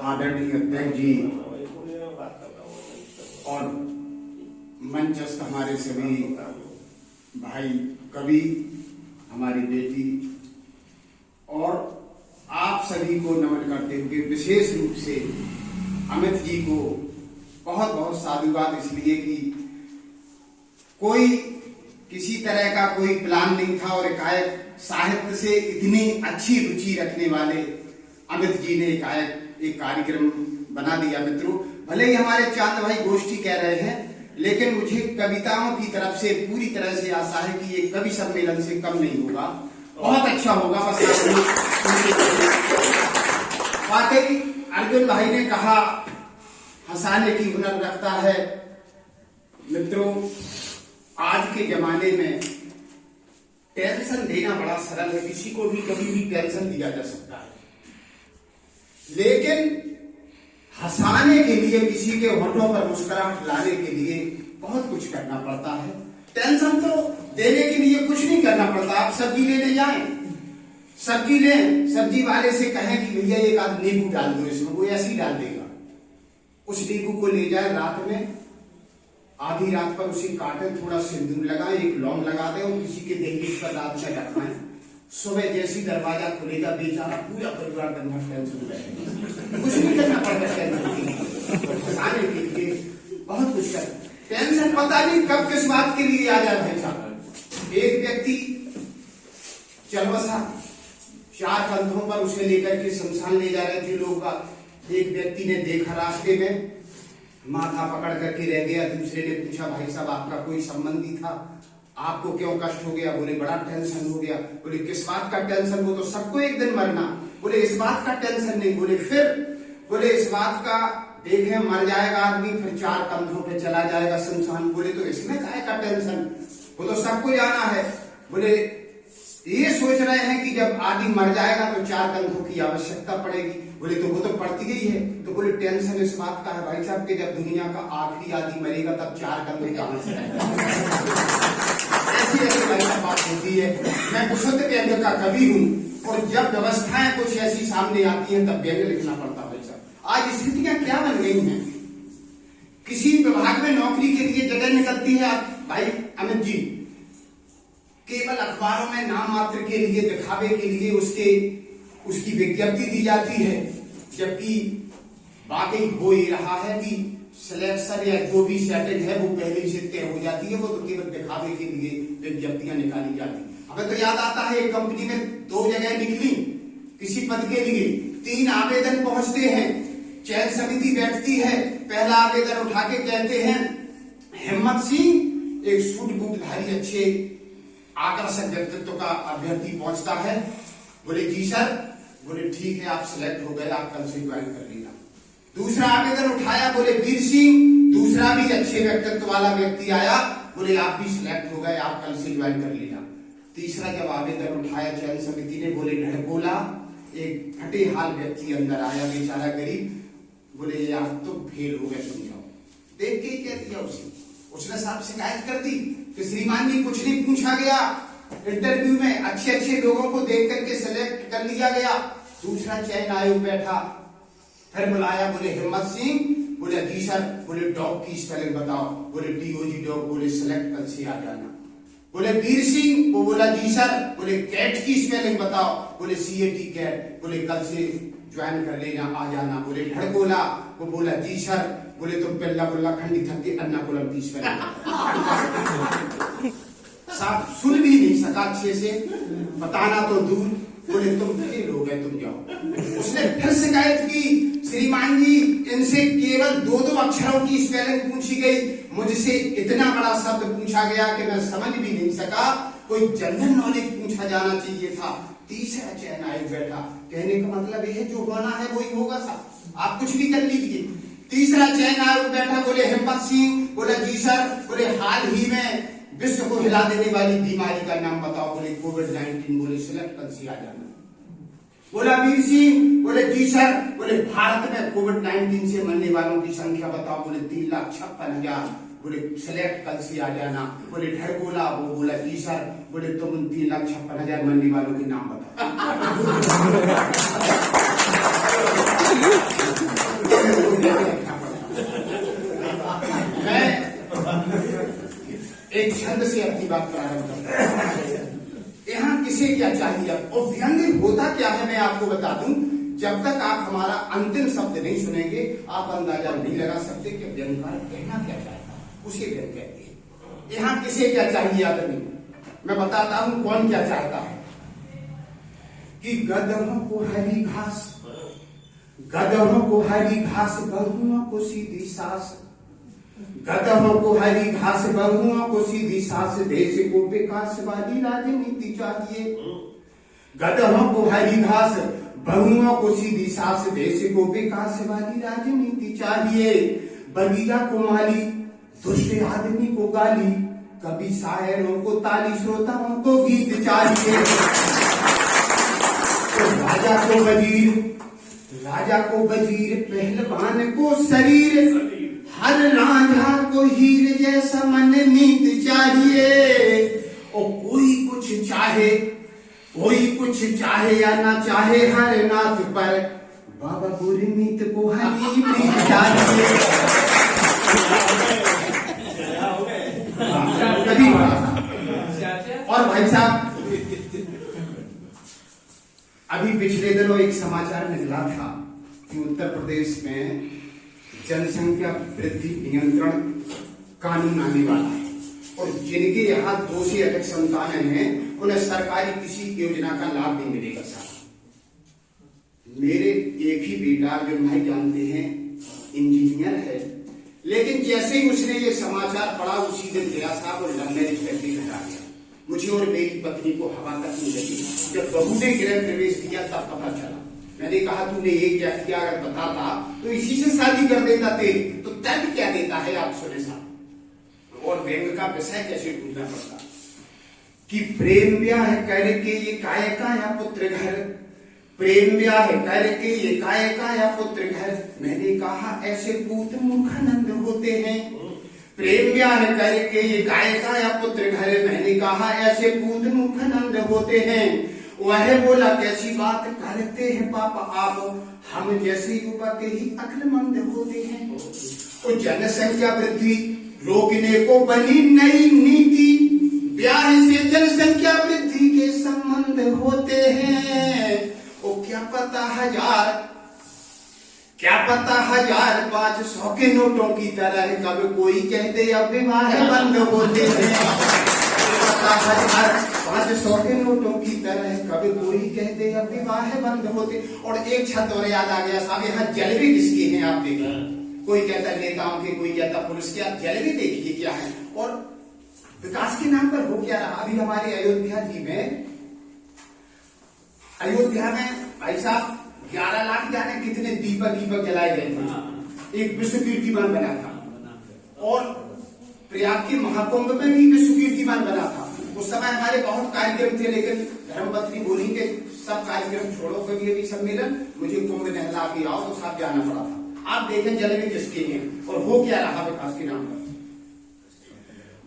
आदरणीय अध्यक्ष जी और मंचस्थ हमारे सभी भाई कवि, हमारी बेटी और आप सभी को नमन करते हुए विशेष रूप से अमित जी को बहुत बहुत साधुवाद, इसलिए कि कोई किसी तरह का कोई प्लान नहीं था और एकाएक साहित्य से इतनी अच्छी रुचि रखने वाले अमित जी ने एकाएक एक कार्यक्रम बना दिया। मित्रों, भले ही हमारे चांद भाई गोष्ठी कह रहे हैं, लेकिन मुझे कविताओं की तरफ से पूरी तरह से आशा है कि ये कवि सम्मेलन से कम नहीं होगा, बहुत अच्छा होगा। बस वाकई अर्जुन भाई ने कहा हंसाने की हुनर रखता है। मित्रों, आज के जमाने में टेंशन देना बड़ा सरल है, किसी को भी कभी भी टेंशन दिया जा सकता है, लेकिन हंसाने के लिए, किसी के होठों पर मुस्कुराहट लाने के लिए बहुत कुछ करना पड़ता है। टेंशन तो देने के लिए कुछ नहीं करना पड़ता। आप सब्जी लेने जाएं, सब्जी लें, सब्जी वाले से कहें कि भैया एक आध नींबू डाल दो इसमें, वो ऐसे ही डाल देगा। उस नींबू को ले जाए रात में, आधी रात पर उसे काटे, थोड़ा सिंदूर लगाए, एक लौंग लगा दे और किसी के दहलीज पर रात में रखवाएं। सुबह जैसी दरवाजा खुलेगा, बेचारा पूरा परिवार दिन भर टेंशन रहेगा, कुछ नहीं करना पड़ता टेंशन के लिए, बहुत कुछ कर। टेंशन पता नहीं कब किस बात के लिए आ जाए भाई साहब। एक व्यक्ति चल बसा, 4 कंधों पर उसे लेकर के शमशान ले जा रहे थे लोग। एक व्यक्ति ने देखा रास्ते में, माथा पकड़ करके रह गया। दूसरे ने पूछा, भाई साहब आपका कोई संबंधी था, आपको क्यों कष्ट हो गया? बोले बड़ा टेंशन हो गया। बोले किस बात का टेंशन? वो तो सबको एक दिन मरना। बोले इस बात का टेंशन नहीं। बोले फिर? बोले इस बात का, देखे मर जाएगा आदमी, फिर 4 कंधों पे चला जाएगा शमशान। बोले तो इसमें काहे का टेंशन, वो तो सबको जाना है। बोले ये सोच रहे हैं कि जब आदमी मर जाएगा तो 4 कंधों की आवश्यकता पड़ेगी। बोले तो वो तो पड़ती ही है। तो बोले टेंशन इस बात का है भाई साहब कि जब दुनिया का आखिरी आदमी मरेगा तब 4 कंधे की आवश्यकता ऐसी ऐसी भाई साहब बात होती है। मैं कुशल व्यंग का कवि हूँ और जब व्यवस्थाएं कुछ ऐसी सामने आती हैं तब व्यंग लिखना पड़ता है। भाई साहब आज स्थितियां क्या बन गई हैं, किसी विभाग में नौकरी के लिए जगह निकलती है भाई अमित जी, केवल अखबारों में नाम मात्र के लिए, दिखावे के लिए उसकी विज्ञप्ति दी जाती है, जबकि वाकई हो ही रहा है कि सिलेक्शन या जो भी सेटिंग है वो पहले से तय हो जाती है। वो तो केवल दिखावे के लिए विज्ञप्तियां निकाली जाती। हमें तो याद आता है एक कंपनी में 2 जगह निकली किसी पद के लिए, 3 आवेदन पहुंचते हैं, चयन समिति बैठती है, पहला आवेदन उठा के कहते हैं हिम्मत सिंह, एक सूट बूटधारी अच्छे आकर्षक व्यक्तित्व का अभ्यर्थी पहुंचता है। बोले जी सर। बोले ठीक है, आप सिलेक्ट हो गए, आप कल से ज्वाइन कर लेना। दूसरा आवेदन उठाया, बोले वीर सिंह, दूसरा भी अच्छे व्यक्तित्व वाला व्यक्ति आया, बोले आप भी सिलेक्ट हो गए, आप कल से ज्वाइन कर लेना। तीसरा जब आवेदन उठाया चयन समिति ने, बोले ढड़कोला, एक फटे हाल व्यक्ति अंदर आया, बेचारा गरीब। बोले यार तो फेल हो गए, समझाओ। देख के ही कह दिया उसने साहब शिकायत कर दी कि श्रीमान जी कुछ नहीं पूछा गया, इंटरव्यू में अच्छे अच्छे लोगों को देख करके सिलेक्ट कर लिया गया। दूसरा चयन आयोग बैठा, फिर बुलाया, बोले हिम्मत सिंह, बोले जी सर। बोले डॉग की स्पेलिंग बताओ। बोले DOG डॉग। बोले सिलेक्ट कल से आ जाना। बोले वीर सिंह, वो बोला जी सर। बोले कैट की स्पेलिंग बताओ। बोले CAT कैट। बोले कल से ज्वाइन कर लेना, आ जाना। बोले ढड़कोला, वो बोला जी सर। बोले तुम पेल्ला बुल्ला खंडी थकी अन्ना कुलम की स्पेलिंग साहब सुन भी नहीं सका अच्छे से, बताना तो दूर। बोले तुम फेल हो गए, तुम जाओ। उसने फिर शिकायत की, श्रीमान जी इनसे केवल 2-2 अक्षरों की स्पेलिंग पूछी गई, मुझसे इतना बड़ा शब्द पूछा गया कि मैं समझ भी नहीं सका, कोई जनरल नॉलेज पूछा जाना चाहिए था। तीसरा चयन आयोग बैठा, कहने का मतलब यह है जो होना है वही होगा साहब, आप कुछ भी कर लीजिए। तीसरा चयन आयोग बैठा, बोले हिम्मत सिंह। बोला जी सर। बोले हाल ही में विश्व को हिला देने वाली बीमारी का नाम बताओ। बोले COVID-19। बोले सिलेक्ट कल से आ जाना। बोला वीर सिंह। बोले जी सर। बोले भारत में COVID-19 से मरने वालों की संख्या बताओ। बोले 3,56,000। बोले सेलेक्ट कल से आ जाना। बोले ढेर बोला, वो बोला जी सर। बोले तुम 3,56,000 मंडी वालों के नाम बताओ। मैं एक छंद से अपनी बात प्रारंभ करता हूं। यहाँ किसे क्या चाहिए और व्यंग्य होता क्या है मैं आपको बता दूं। जब तक आप हमारा अंतिम शब्द नहीं सुनेंगे आप अंदाजा नहीं लगा सकते कि व्यंग्यकार कहना क्या चाहता है। उसे व्यंग्य कहते हैं। यहाँ किसे क्या चाहिए आदमी, मैं बताता हूं कौन क्या चाहता है कि गधों को हरी घास, गधों को हरी घास, बहुओं को सीधी सास, गधों को हरी घास, बहुओं को सीधी सास, देश को विकास वाली राजनीति चाहिए। गधों को हरी घास, बहुओं को सीधी सास, देश को विकास वाली राजनीति चाहिए। बगीचा को माली, दुष्ट आदमी को गाली, कभी शायरों को ताली, श्रोताओं को गीत चाहिए। तो राजा को वजीर, राजा को वजीर, पहलवान को शरीर, हर रांझा को हीर जैसा मन नीत चाहिए। और कोई कुछ चाहे, कोई कुछ चाहे या ना चाहे, हर नाथ पर बाबा गुरमीत को हरी प्रीत चाहिए। और भाई साहब अभी पिछले दिनों एक समाचार निकला था कि उत्तर प्रदेश में जनसंख्या वृद्धि नियंत्रण कानून आने वाला है और जिनके यहाँ 2 से अधिक संतानें हैं उन्हें सरकारी किसी योजना का लाभ नहीं मिलेगा। साहब मेरे एक ही बेटा जो भाई जानते हैं इंजीनियर है, लेकिन जैसे ही उसने ये समाचार पढ़ा उसी दिन गया साहब और लव मैरिज करके हटा गया। मुझे और मेरी पत्नी को हवा तक नहीं लगी। जब बहू ने गृह प्रवेश किया तब पता चला। मैंने कहा तूने ये क्या किया, अगर बताता तो इसी से शादी कर देता तेरी। तो तर्क क्या देता है आप सुने साहब। और व्यंग का विषय कैसे ढूंढना पड़ता कि प्रेम ब्याह करके ये काय काया पुत्र घर, प्रेम ब्याह करके ये काय काया पुत्र घर। मैंने कहा ऐसे पूत मुखानंद होते हैं। प्रेम ब्याह करके ये काय काया पुत्र घर, मैंने कहा ऐसे पूत मुखानंद होते हैं। वह बोला कैसी बात करते हैं पापा आप, हम जैसे युवक ही अक्लमंद होते हैं। तो जनसंख्या वृद्धि रोकने को बनी नई नीति, ब्याह से जनसंख्या वृद्धि के संबंध होते हैं। ओ क्या पता हजार 500 के नोटों की तरह कब कोई कहते अब विवाह बंद होते हैं। 500 के नोटों की तरह कभी कोई कहते अब विवाह बंद होते। और एक छंद और याद आ गया साहब, यहाँ जलवे किसके हैं आप देखिए। कोई कहता है नेताओं के, कोई कहता पुलिस के। आप जलवे देखिए क्या है और विकास के नाम पर हो क्या रहा। अभी हमारे अयोध्या में भाई साहब 11 लाख जाने कितने दीपक जलाए गए थे। एक विश्व कीर्तिमान बना था और प्रयाग के महाकुंभ में भी विश्व कीर्तिमान बना था। उस समय हमारे बहुत कार्यक्रम थे, लेकिन धर्मपत्नी बोली के सब कार्यक्रम छोड़ो, कभी अभी सम्मेलन मुझे कुंभ नहला के आओ, तो साथ जाना पड़ा था। आप देखें जलवे किसके हैं और हो क्या रहा विकास के नाम पर।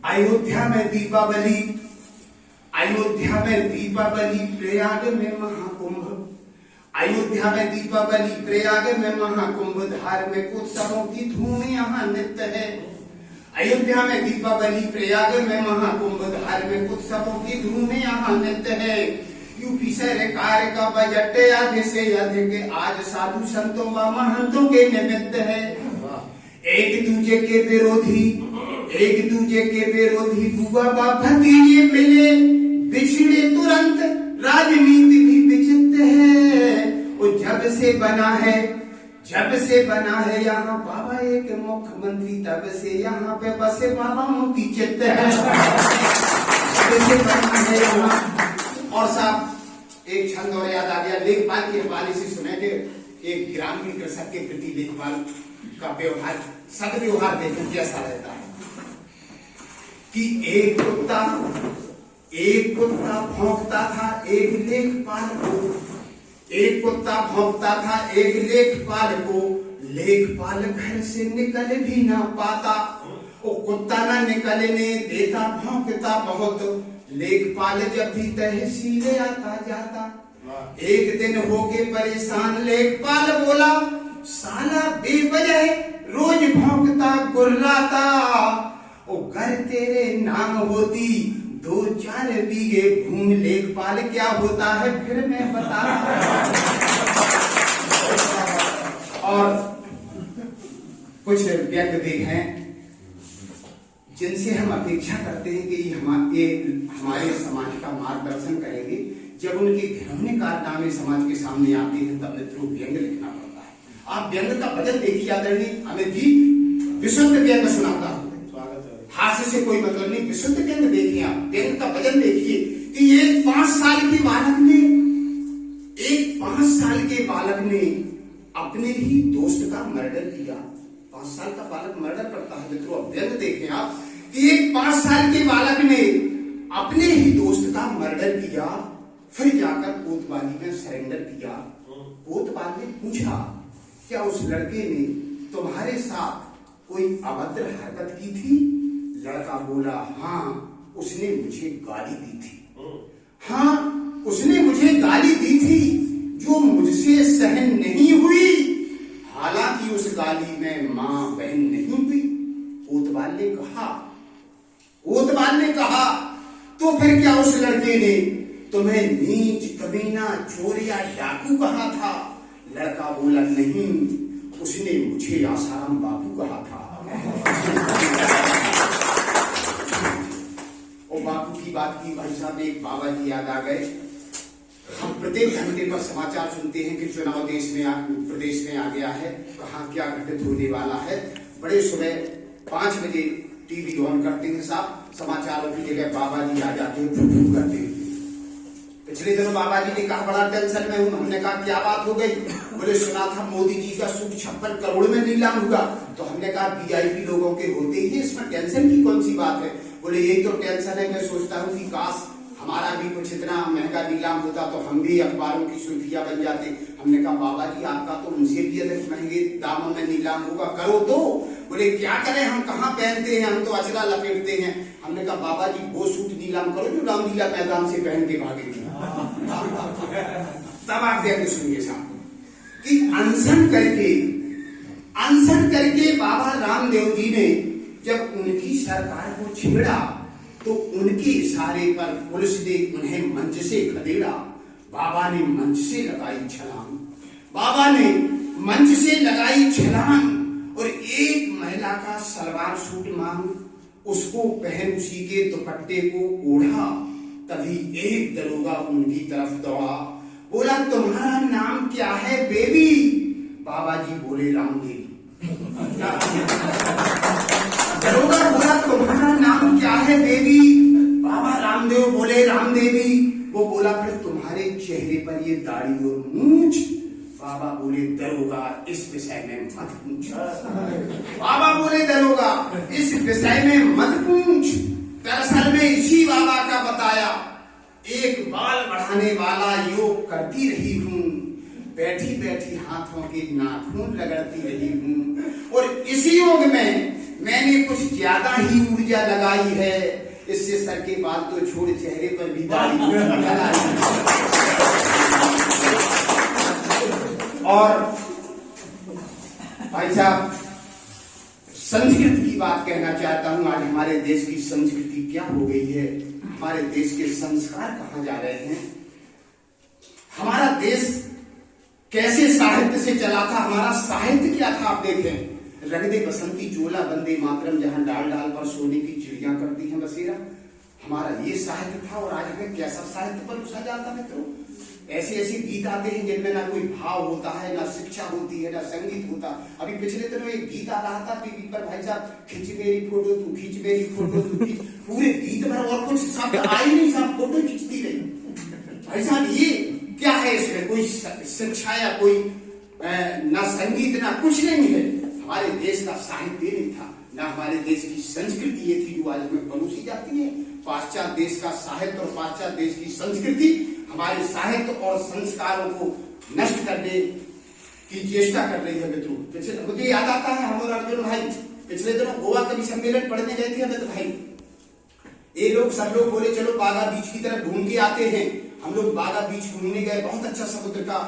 अयोध्या में दीपावली प्रयाग में महाकुंभ, अयोध्या में दीपावली प्रयाग में महाकुंभ, धार्मिक उत्सवों की धूम यहाँ नित्य है। अयोध्या में दीपावली प्रयाग में महाकुंभ, धार्मिक उत्सवों की धूम यहाँ नित्य है। यूपी सरकार का बजट आधे से अधिक आज साधु संतों व महंतों के निमित्त है। एक दूजे के विरोधी बुआ व भतीजे मिले, बिछड़े तुरंत राजनीति भी विचित्र है। और जब से बना है यहाँ बाबा एक मुख्यमंत्री, तब से यहाँ पे बसे बाबा मोती चित्त है। और साहब एक छंद और याद आ गया, लेखपाल के हवाले से सुनेंगे। एक ग्रामीण कृषक के प्रति लेखपाल का व्यवहार, सदव्यवहार देखें कैसा रहता है कि एक कुत्ता भौंकता था एक लेखपाल को, लेखपाल घर से निकल भी ना पाता। ओ कुत्ता ना निकलने देता, भौंकता बहुत, लेखपाल जब भी तहसील आता जाता। एक दिन हो गए परेशान, लेखपाल बोला साला बेवजह रोज भौंकता गुर्राता। ओ घर तेरे नाम होती 2-4 बीघे भूमि, लेखपाल क्या होता है फिर मैं बता। और कुछ व्यक्ति भी हैं जिनसे हम अपेक्षा करते हैं कि ये हमारे समाज का मार्गदर्शन करेंगे। जब उनके घिनौने कारनामे समाज के सामने आते हैं तब मित्रों व्यंग लिखना पड़ता है। आप व्यंग का वजन देखिए आदरणीय अमित जी, विशुद्ध व्यंग सुनाता हूं, हास्य से कोई मतलब नहीं, विशुद्ध व्यंग देखिए आप, व्यंग का वजन देखिए कि एक 5 साल के बालक ने अपने ही दोस्त का मर्डर किया। 5 साल का बालक मर्डर करता है मित्रों। अब व्यंग देखें आप कि एक 5 साल के बालक ने अपने ही दोस्त का मर्डर किया, फिर जाकर कोतवाली में सरेंडर किया। कोतवाल ने पूछा क्या उस लड़के ने तुम्हारे साथ कोई अभद्र हरकत की थी? लड़का बोला हाँ, उसने मुझे गाली दी थी। हाँ, उसने मुझे गाली दी थी जो मुझसे सहन नहीं हुई, हालांकि उस गाली में मां बहन नहीं हुई। कोतवाल ने कहा तो फिर क्या उस लड़के ने तुम्हें नीच, कमीना, चोर या डाकू कहा था? लड़का बोला नहीं, उसने मुझे आसाराम बाबू कहा था। और बापू की बात की भाई साहब, एक बाबा जी याद आ गए। हम प्रत्येक घंटे पर समाचार सुनते हैं कि चुनाव प्रदेश में आ गया है, कहाँ क्या घटित होने वाला है। बड़े सुबह 5 बजे टीवी ऑन करते हैं साहब, समाचारों की जगह बाबा जी आ जाते हैं, फूफू करते हैं। पिछले दिनों बाबा जी ने कहा बड़ा टेंशन में हूं। हमने कहा क्या बात हो गई? बोले सुना था मोदी जी का सूट 56 करोड़ में नीलाम हुआ। तो हमने कहा वीआईपी लोगों के होते ही इसमें टेंशन की कौन सी बात है? बोले यही तो टेंशन है, मैं सोचता हूँ कि काश हमारा भी कुछ इतना महंगा नीलाम होता तो हम भी अखबारों की सुर्खियां बन जाते। हमने कहा बाबा जी आपका तो उनसे भी अधिक महंगे दामों में नीलाम होगा, करो तो। बोले क्या करें, हम कहाँ पहनते हैं, हम तो अचरा लपेटते हैं। हमने कहा बाबा जी वो सूट नीलाम करो जो रामलीला मैदान से पहन के भागे थे। तब आप देखो सुनिए साहब कि अनशन करके बाबा रामदेव जी ने जब उनकी सरकार को छेड़ा तो उनके इशारे पर पुलिस ने उन्हें मंच से खदेड़ा। बाबा ने मंच से लगाई छलांग और एक महिला का सलवार सूट मांग उसको पहन उसी के दुपट्टे को ओढ़ा। तभी एक दरोगा उनकी तरफ दौड़ा, बोला तुम्हारा नाम क्या है बेबी? बाबा जी बोले रामदेव। दरोगा बोला तुम्हारा नाम क्या है बेबी? बाबा रामदेव बोले रामदेवी। वो बोला फिर तुम्हारे चेहरे पर ये दाढ़ी और मूंछ? बाबा बोले दरोगा इस विषय में मत पूछ। बाबा बोले दरोगा इस विषय में मत पूछ। दरअसल में इसी बाबा का बताया एक बाल बढ़ाने वाला योग करती रही हूँ, बैठी बैठी हाथों के नाखून रगड़ती रही हूँ और इसी योग में मैंने कुछ ज्यादा ही ऊर्जा लगाई है। इससे सर के बाल तो छोड़ चेहरे पर भी दाढ़ी लगाई। और भाई साहब संस्कृति की बात कहना चाहता हूं। आज हमारे देश की संस्कृति क्या हो गई है, हमारे देश के संस्कार कहां जा रहे हैं? हमारा देश कैसे साहित्य से चला था? हमारा साहित्य क्या था? आप देखें, रंग दे बसंती चोला वंदे मातरम, जहां डाल डाल पर सोने की चिड़िया करती हैं बसेरा। हमारा ये साहित्य था और आज हमें कैसा साहित्य पर उछा जाता है? तो ऐसे ऐसे गीत आते हैं जिनमें ना कोई भाव होता है, ना शिक्षा होती है, ना संगीत होता। अभी पिछले दिनों एक गीत आ रहा था टीवी पर, भाई साहब खींच मेरी फोटो तू खींच मेरी फोटो तू खींच, पूरे गीत भर और कुछ शब्द आई नहीं, सब फोटो खींचती रही। भाई साहब ये क्या है? इसमें कोई शिक्षा या कोई ना संगीत ना कुछ नहीं है। हमारे देश का साहित्य नहीं था, ना हमारे देश की संस्कृति ये थी जो आज हमें परोसी जाती है। पाश्चात्य देश का साहित्य और पाश्चात्य देश की संस्कृति हमारे साहित्य और संस्कारों को नष्ट करने की चेष्टा कर रही है मित्रों। मुझे याद आता है हम और अर्जुन भाई पिछले दिनों गोवा कवि सम्मेलन पढ़ने गए थे अमित भाई। ये लोग सब लोग बोले चलो बागा बीच की तरफ घूम के आते हैं। हम लोग बागा बीच घूमने गए, बहुत अच्छा समुद्र का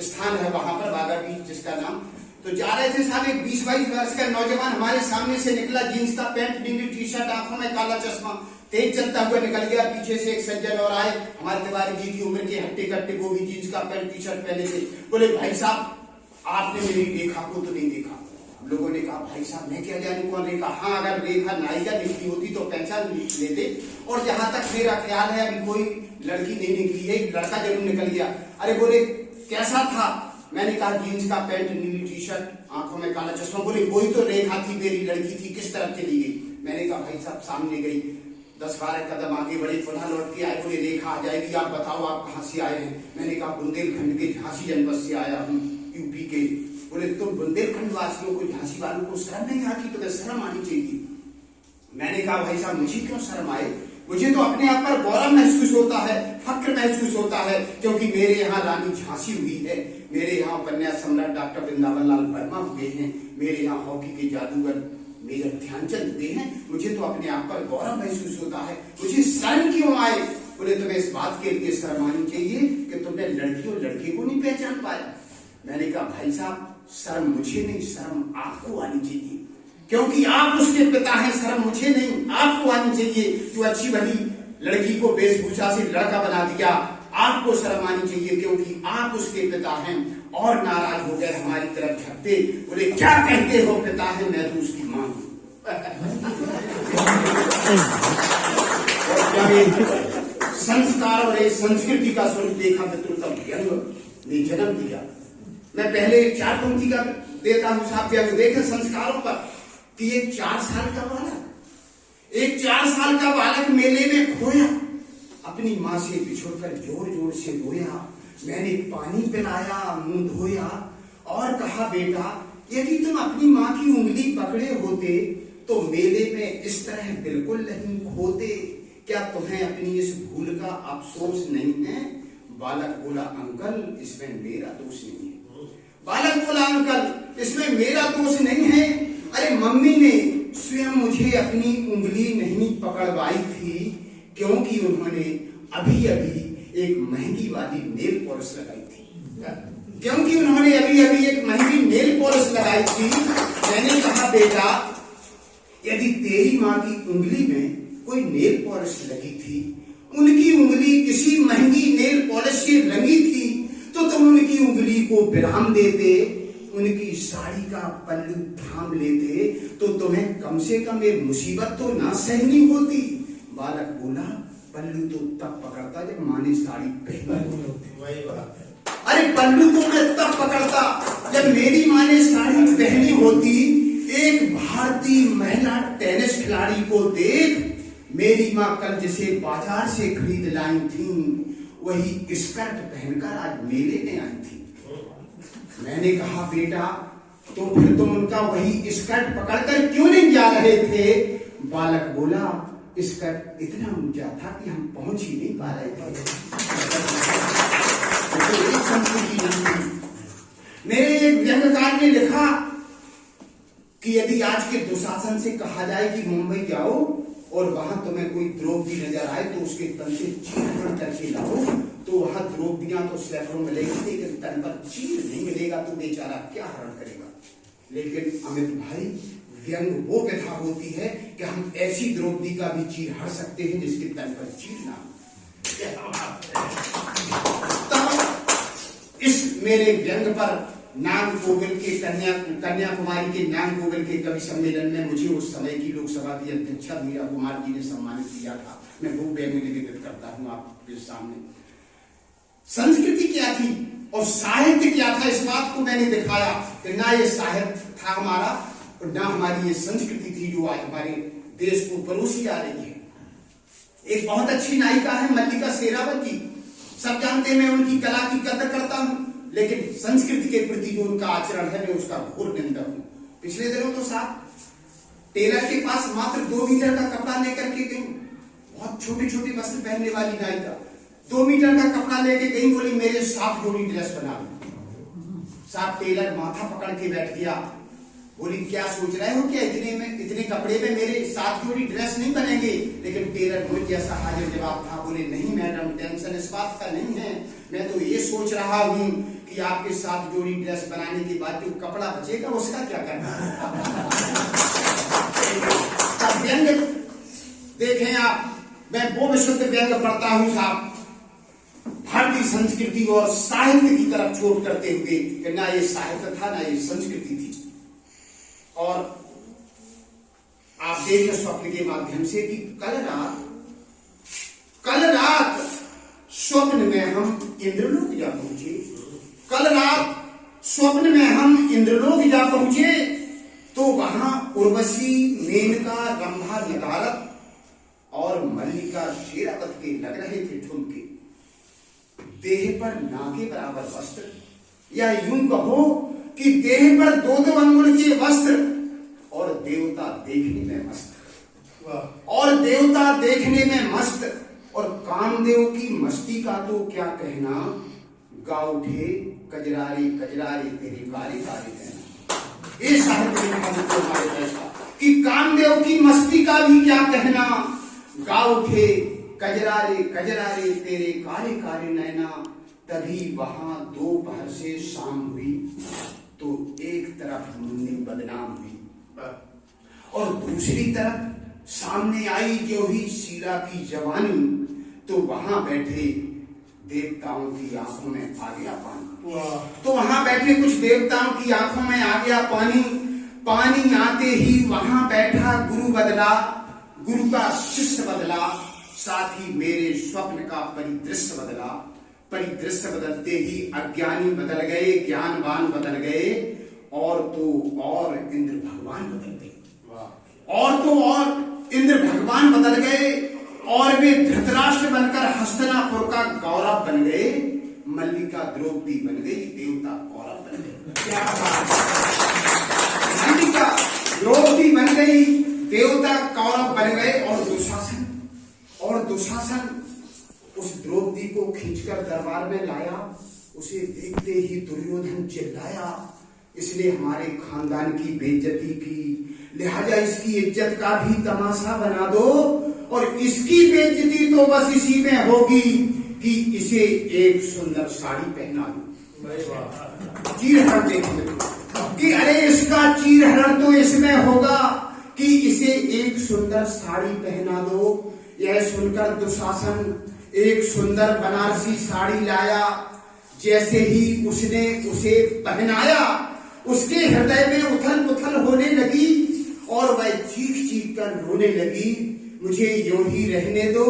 स्थान है वहां पर, बागा बीच जिसका नाम। तो जा रहे थे साहब, एक 20-22 वर्ष का नौजवान हमारे सामने से निकला, जींस का पैंट, नीली टी शर्ट, आंखों में काला चश्मा, तेज चलता हुआ निकल गया। पीछे से एक सज्जन और आए, हमारे तिवारी जी की उम्र के, हट्टे कट्टे, वो भी जींस का पैंट टी शर्ट पहने थे। बोले भाई साहब आपने मेरी रेखा को तो नहीं देखा। लोगों ने कहा भाई साहब मैं क्या जाने कौन रेखा। हाँ, अगर रेखा नायिका निकली होती तो पहचान लेते। और जहां तक मेरा ख्याल है अभी कोई लड़की नहीं निकली है, लड़का जरूर निकल गया। अरे बोले कैसा था? मैंने कहा जींस का पैंट, नीली टी शर्ट, आंखों में काला चश्मा। बोले वही तो रेखा थी, मेरी लड़की थी, किस तरफ चली गई? मैंने कहा भाई साहब सामने गई, 10-12 कदम आगे बढ़े, पुनः लौट के आए। बोले रेखा आ जाएगी, आप बताओ आप कहाँ से आए हैं? मैंने कहा बुंदेलखंड के झांसी जनपद से आया हूँ, यूपी के। बोले तो बुंदेलखंड वासियों को, झांसी वालों को शर्म नहीं आती? तो शर्म आनी चाहिए। मैंने कहा भाई साहब मुझे क्यों शर्म आए? मुझे तो अपने आप पर गौरव महसूस होता है, फक्र महसूस होता है, क्योंकि मेरे यहाँ रानी झांसी हुई है, मेरे यहाँ उपन्यास सम्राट डॉक्टर वृंदावन लाल वर्मा हुए हैं, मेरे यहाँ हॉकी के जादूगर मेजर ध्यानचंद हुए हैं। मुझे तो अपने आप पर गौरव महसूस होता है, मुझे शर्म क्यों आए? बोले तुम्हें इस बात के लिए शर्म आनी चाहिए कि तुमने लड़की और लड़के को नहीं पहचान पाया। मैंने कहा भाई साहब शर्म मुझे नहीं, शर्म आपको आनी चाहिए, क्योंकि आप उसके पिता हैं। शर्म मुझे नहीं, आपको आनी चाहिए। जो अच्छी भली लड़की को वेशभूषा से लड़का बना दिया, आपको शर्म आनी चाहिए, क्योंकि आप उसके पिता हैं। और नाराज हो गए, हमारी तरफ झपटे। बोले क्या कहते हो पिता है, मैं तो उसकी मां हूं। संस्कार और संस्कृति का स्वरूप देखा मित्रों, तब व्यंग ने जन्म दिया। मैं पहले 4 पंक्ति का देता हूं साहब व्यंग। देखे संस्कारों पर कि एक 4 साल का बालक मेले में खोया, अपनी मां से बिछुड़कर जोर जोर से रोया। मैंने पानी पिलाया, मुंह धोया और कहा बेटा यदि तुम अपनी मां की उंगली पकड़े होते तो मेले में इस तरह बिल्कुल नहीं खोते। क्या तुम्हें अपनी इस भूल का अफसोस नहीं है? बालक बोला अंकल इसमें मेरा दोष नहीं है। बालक बोला अंकल इसमें मेरा दोष नहीं है। अरे मम्मी ने स्वयं मुझे अपनी उंगली नहीं पकड़वाई थी, क्योंकि उन्होंने अभी अभी एक महंगी वाली नेल पॉलिश लगाई थी। क्योंकि उन्होंने अभी अभी एक महंगी नेल पॉलिश लगाई थी। मैंने कहा बेटा यदि तेरी माँ की उंगली में कोई नेल पॉलिश लगी थी, उनकी उंगली किसी महंगी नेल पॉलिश से रंगी थी, तो तुम उनकी उंगली को विराम देते, उनकी साड़ी का पल्लू थाम लेते, तो तुम्हें कम से कम एक मुसीबत तो ना सहनी होती। बालक बोला पल्लू तो तब पकड़ता जब माँ ने साड़ी पहनी होती। अरे पल्लू तो मैं तब पकड़ता जब मेरी माँ ने साड़ी पहनी होती। एक भारतीय महिला टेनिस खिलाड़ी को देख, मेरी माँ कल जिसे बाजार से खरीद लाई थी वही स्कर्ट पहनकर आज मेले में आई थी। मैंने कहा बेटा तो फिर तुम उनका वही स्कर्ट पकड़कर क्यों नहीं जा रहे थे? बालक बोला स्कर्ट इतना ऊंचा था कि हम पहुंच ही नहीं पा रहे थे। मेरे एक व्यंग्यकार ने लिखा कि यदि आज के दुशासन से कहा जाए कि मुंबई जाओ और वहां तुम्हें कोई द्रौपदी नजर आए तो उसके तन से चीर करके लाओ, तो वहां द्रौपदियां तो सैकड़ों मिलेगी, लेकिन तन पर चीर नहीं मिलेगा तो बेचारा क्या हरण करेगा। लेकिन अमित भाई व्यंग वो व्यथा होती है कि हम ऐसी द्रौपदी का भी चीर हर सकते हैं जिसके तन पर चीर ना हो। इस मेरे व्यंग पर नागरकोविल के कन्याकुमारी के नागरकोविल के कवि सम्मेलन में मुझे उस समय की लोकसभा की अध्यक्षा मीरा कुमार जी ने सम्मानित किया था। मैं वो व्यंग निवेदित करता हूँ आपके सामने। संस्कृति क्या थी और साहित्य क्या था, इस बात को मैंने दिखाया कि ना ये साहित्य था हमारा और ना हमारी ये संस्कृति थी जो आज हमारे देश को परोसी जा रही है। एक बहुत अच्छी नायिका है मल्लिका शेरावत जी, सब जानते हैं, मैं उनकी कला की कदर करता हूं, लेकिन संस्कृति के प्रति जो उनका आचरण है मैं उसका घोर निंदक हूं। पिछले दिनों तो साहब टेलर के पास मात्र 2 मीटर का कपड़ा लेकर के गई, बहुत छोटी छोटी वस्त्र पहनने वाली नायिका 2 मीटर का कपड़ा लेके गई, बोली मेरे 7 जोड़ी ड्रेस बना दो। साहब टेलर माथा पकड़ के बैठ गया, बोली क्या सोच रहे हो, क्या इतने कपड़े में मेरे 7 जोड़ी ड्रेस नहीं बनेंगे? लेकिन टेलर मुझ जैसा हाजिर जवाब था, बोले नहीं मैडम, टेंशन इस बात का नहीं है, मैं तो ये सोच रहा हूँ कि आपके 7 जोड़ी ड्रेस बनाने के बाद जो कपड़ा बचेगा उसका क्या करना है। व्यंग देखें आप, मैं वो विशुद्ध व्यंग पढ़ता हूँ साहब, भारतीय संस्कृति और साहित्य की तरफ चोट करते हुए कि ना ये साहित्य था ना ये संस्कृति थी। और आप देखिए स्वप्न के माध्यम से कि कल रात स्वप्न में हम इंद्रलोक जा पहुंचे, कल रात स्वप्न में हम इंद्रलोक जा पहुंचे, तो वहां उर्वशी, मेनका, रंभा, नगारत और मल्लिका शेरावत के लग रहे थे ठुमके। देह पर नाके बराबर वस्त्र, या यूं कहो कि देह पर 2-2 अंगुल के वस्त्र, और देवता देखने में मस्त, और देवता देखने में मस्त, और कामदेव की मस्ती का तो क्या कहना, गा उठे कजरारे कजरारे तेरे कारे कारे कहना। ये साहित्य हमारे ऐसा कि कामदेव की मस्ती का भी क्या कहना, गा उठे कजरारे कजरारे तेरे कारे कारे नैना। तभी वहां दोपहर से शाम हुई, तो एक तरफ मुन्नी बदनाम हुई और दूसरी तरफ सामने आई जो ही शीला की जवानी, तो वहां बैठे देवताओं की आंखों में आ गया पानी। तो वहां बैठे कुछ देवताओं की आंखों में आ गया पानी। पानी आते ही वहां बैठा गुरु बदला, गुरु का शिष्य बदला, साथ ही मेरे स्वप्न का परिदृश्य बदला। परिदृश्य बदलते ही अज्ञानी बदल गए, ज्ञानवान बदल गए, और तो और इंद्र भगवान बदल गए, और तो और इंद्र भगवान बदल गए, और वे धृतराष्ट्र बनकर हस्तिनापुर का गौरव बन गए, मल्लिका द्रौपदी बन गई, देवता कौरव बन गए। क्या बात, मल्लिका द्रौपदी बन गई, देवता कौरव बन गए, और दुशासन उस द्रौपदी को खींचकर दरबार में लाया। उसे देखते ही दुर्योधन चिल्लाया, इसने हमारे खानदान की बेइज्जती की, लिहाजा इसकी इज्जत का भी तमाशा बना दो, और इसकी बेइज्जती तो बस इसी में होगी कि इसे एक सुंदर साड़ी पहना दो। चीरहरण देखो कि अरे इसका चीरहरण तो इसमें होगा कि इसे एक सुंदर साड़ी पहना दो। यह सुनकर दुशासन एक सुंदर बनारसी साड़ी लाया। जैसे ही उसने उसे पहनाया, उसके हृदय में उथल पुथल होने लगी और वह चीख चीख कर रोने लगी, मुझे यूं ही रहने दो,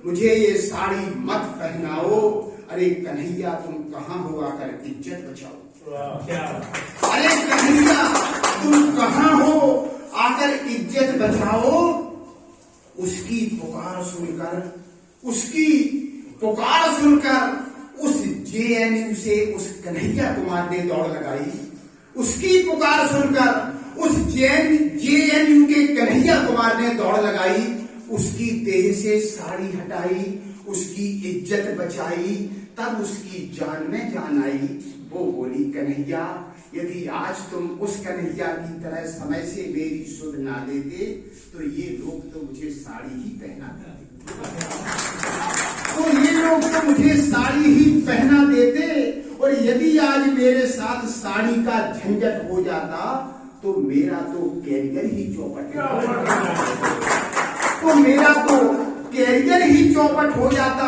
मुझे ये साड़ी मत पहनाओ। अरे कन्हैया तुम कहाँ हो, आकर इज्जत बचाओ। अरे कन्हैया तुम कहाँ हो, आकर इज्जत बचाओ। उसकी पुकार सुनकर उस जेएनयू से उस कन्हैया कुमार ने दौड़ लगाई। उसकी पुकार सुनकर उस जेएनयू के कन्हैया कुमार ने दौड़ लगाई, उसकी देह से साड़ी हटाई, उसकी इज्जत बचाई, तब उसकी जान में जान आई। वो बोली, कन्हैया यदि आज तुम उस कन्हैया की तरह समय से मेरी सुध ना लेते तो ये लोग तो मुझे साड़ी ही पहना देते, और यदि आज मेरे साथ साड़ी का झंझट हो जाता तो मेरा तो कैरियर ही चौपट हो जाता।